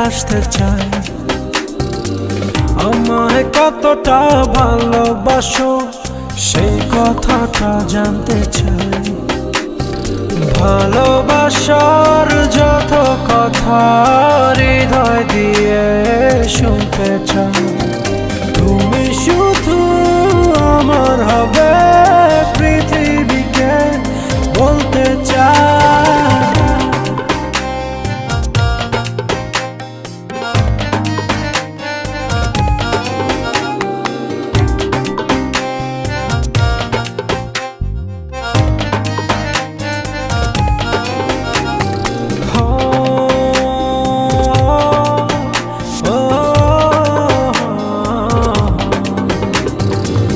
আসতে চাই। আমায় কতটা ভালোবাসো সেই কথাটা জানতে চাই। ভালোবাসার যত কথা হৃদয় দিয়ে শুনতে চাই।